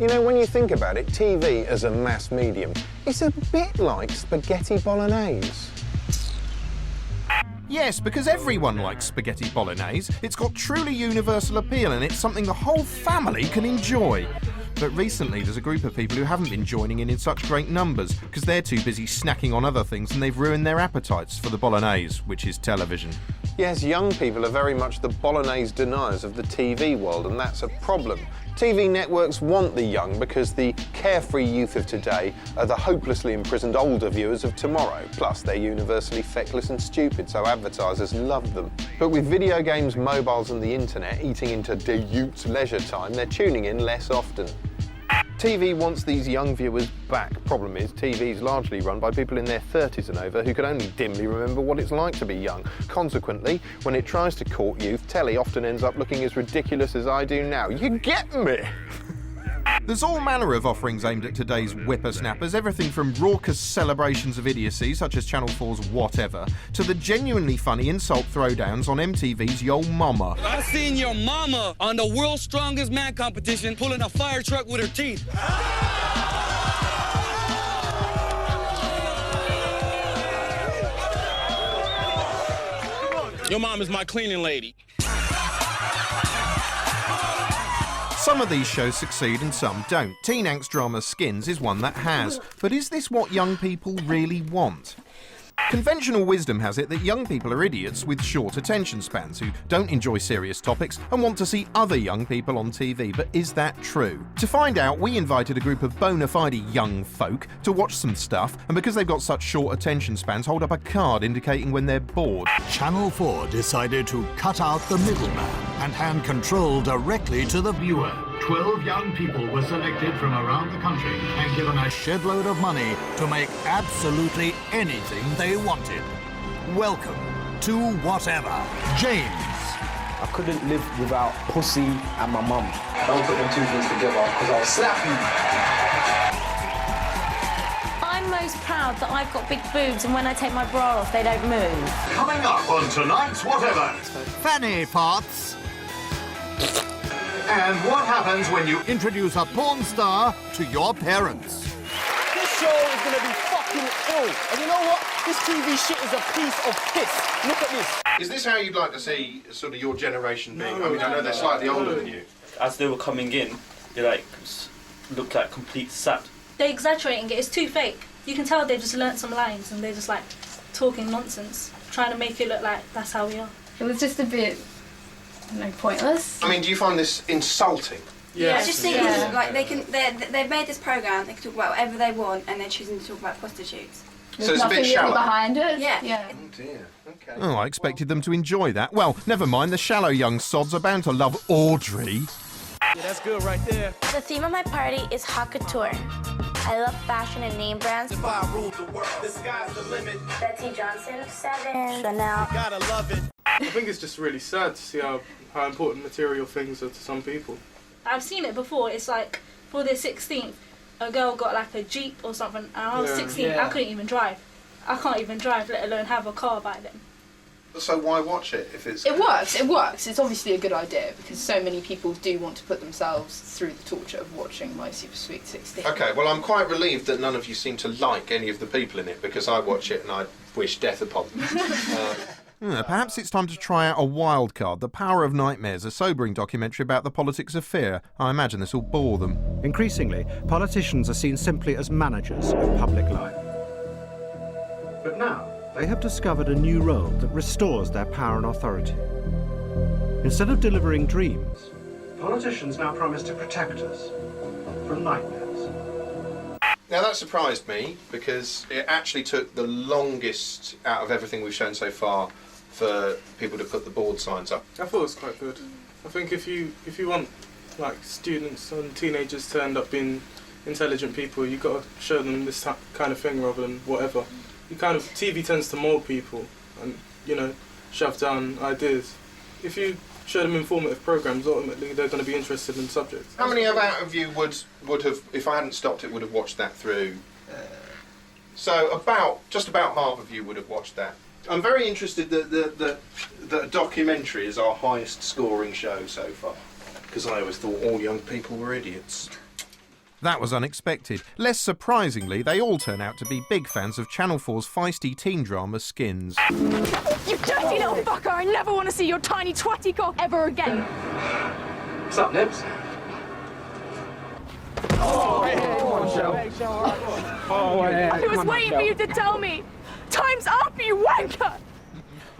You know, when you think about it, TV as a mass medium, it's a bit like spaghetti bolognese. Yes, because everyone likes spaghetti bolognese. It's got truly universal appeal and it's something the whole family can enjoy. But recently there's a group of people who haven't been joining in such great numbers because they're too busy snacking on other things and they've ruined their appetites for the bolognese, which is television. Yes, young people are very much the bolognese deniers of the TV world, and that's a problem. TV networks want the young because the carefree youth of today are the hopelessly imprisoned older viewers of tomorrow. Plus, they're universally feckless and stupid, so advertisers love them. But with video games, mobiles and the internet eating into the youth's leisure time, they're tuning in less often. TV wants these young viewers back. Problem is, TV is largely run by people in their 30s and over who can only dimly remember what it's like to be young. Consequently, when it tries to court youth, telly often ends up looking as ridiculous as I do now. You get me? There's all manner of offerings aimed at today's whippersnappers, everything from raucous celebrations of idiocy, such as Channel 4's Whatever, to the genuinely funny insult throwdowns on MTV's Yo Mama. I seen your mama on the World's Strongest Man competition pulling a fire truck with her teeth. Your mom is my cleaning lady. Some of these shows succeed and some don't. Teen angst drama Skins is one that has. But is this what young people really want? Conventional wisdom has it that young people are idiots with short attention spans who don't enjoy serious topics and want to see other young people on TV. But is that true? To find out, we invited a group of bona fide young folk to watch some stuff, and because they've got such short attention spans, hold up a card indicating when they're bored. Channel 4 decided to cut out the middleman and hand control directly to the viewer. 12 young people were selected from around the country and given a shedload of money to make absolutely anything they wanted. Welcome to Whatever. James. I couldn't live without pussy and my mum. Don't put them two things together because I'll slap you. I'm most proud that I've got big boobs and when I take my bra off they don't move. Coming up on tonight's Whatever. Fanny parts. And what happens when you introduce a porn star to your parents? This show is going to be fucking ill. And you know what? This TV shit is a piece of piss. Look at this. Is this how you'd like to see sort of your generation being? I mean, I know they're slightly older than you. As they were coming in, they looked like complete sap. They're exaggerating it. It's too fake. You can tell they just learnt some lines and they're just like talking nonsense, trying to make it look like that's how we are. It was just a bit, pointless. I mean, do you find this insulting? Yeah, I just think like they've made this programme, they can talk about whatever they want and they're choosing to talk about prostitutes. There's so it's a bit shallow behind it. Yeah. Oh dear, okay. Oh, I expected them to enjoy that. Well, never mind, the shallow young sods are bound to love Audrey. Yeah, that's good right there. The theme of my party is haute couture. I love fashion and name brands. If I rule the world, the sky's the limit. Betsy Johnson, 7, Chanel. Gotta love it. I think it's just really sad to see how important material things are to some people. I've seen it before. It's like for their 16th, a girl got like a Jeep or something, and I was 16. I couldn't even drive. I can't even drive, let alone have a car by then. So why watch it if it's... It works. It's obviously a good idea because so many people do want to put themselves through the torture of watching My Super Sweet 16. Okay, well, I'm quite relieved that none of you seem to like any of the people in it because I watch it and I wish death upon them. Perhaps it's time to try out a wild card, The Power of Nightmares, a sobering documentary about the politics of fear. I imagine this will bore them. Increasingly, politicians are seen simply as managers of public life. But now, they have discovered a new role that restores their power and authority. Instead of delivering dreams, politicians now promise to protect us from nightmares. Now that surprised me because it actually took the longest out of everything we've shown so far for people to put the board signs up. I thought it was quite good. I think if you want like students and teenagers to end up being intelligent people, you've got to show them this kind of thing rather than whatever. TV tends to mould people and, shove down ideas. If you show them informative programmes, ultimately they're going to be interested in subjects. How many out of you would have, if I hadn't stopped it, would have watched that through? So just about half of you would have watched that. I'm very interested that a documentary is our highest scoring show so far, because I always thought all young people were idiots. That was unexpected. Less surprisingly, they all turn out to be big fans of Channel 4's feisty teen drama Skins. You dirty little fucker! I never want to see your tiny twatty cock ever again! What's up, Nibs? I was waiting for you to tell me! Time's up, you wanker!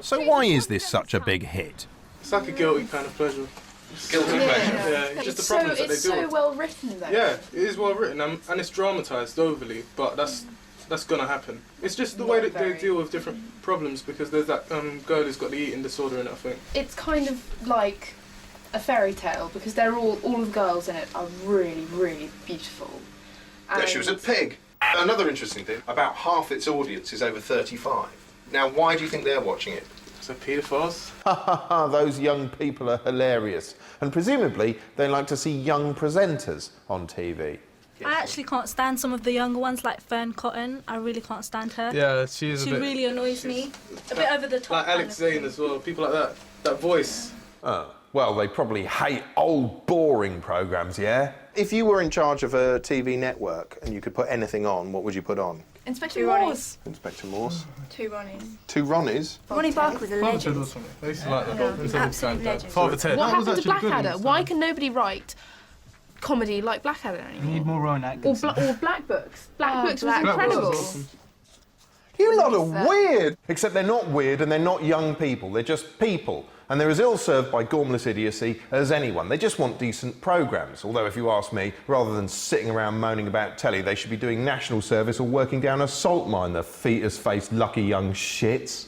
So why is this such a big hit? It's like a guilty kind of pleasure. Guilty pleasure. Yeah, it's just the problems that they It's deal so with. well written, though. Yeah, it is well written and it's dramatised overly, but that's gonna happen. It's just the way that they deal with different problems because there's that girl who's got the eating disorder in it, I think. It's kind of like a fairy tale because they're all of the girls in it are really, really beautiful. Yeah, she was a pig. Another interesting thing, about half its audience is over 35. Now, why do you think they're watching it? So paedophiles? Ha ha ha, those young people are hilarious. And presumably, they like to see young presenters on TV. I actually can't stand some of the younger ones, like Fern Cotton. I really can't stand her. Yeah, she is a bit... She really annoys me. A bit over the top. Like Alex Zane as well, people like that. That voice. Oh, well, they probably hate old, boring programmes, yeah? If you were in charge of a TV network and you could put anything on, what would you put on? Inspector Morse. Inspector Morse. 2 Ronnies. 2 Ronnies? Ronnie Barker was a Father Ted legend. was funny. I used to like that. Yeah, absolute legend. Father Ted. What That was happened to actually good Blackadder? in Why time. can nobody write comedy like Blackadder anymore? We need more Rowan Or, Atkinson. or Black Books. Black Books was Black Books incredible. was awesome. You lot are weird! Except they're not weird and they're not young people, they're just people. And they're as ill-served by gormless idiocy as anyone. They just want decent programmes. Although, if you ask me, rather than sitting around moaning about telly, they should be doing national service or working down a salt mine, the fetus-faced lucky young shits.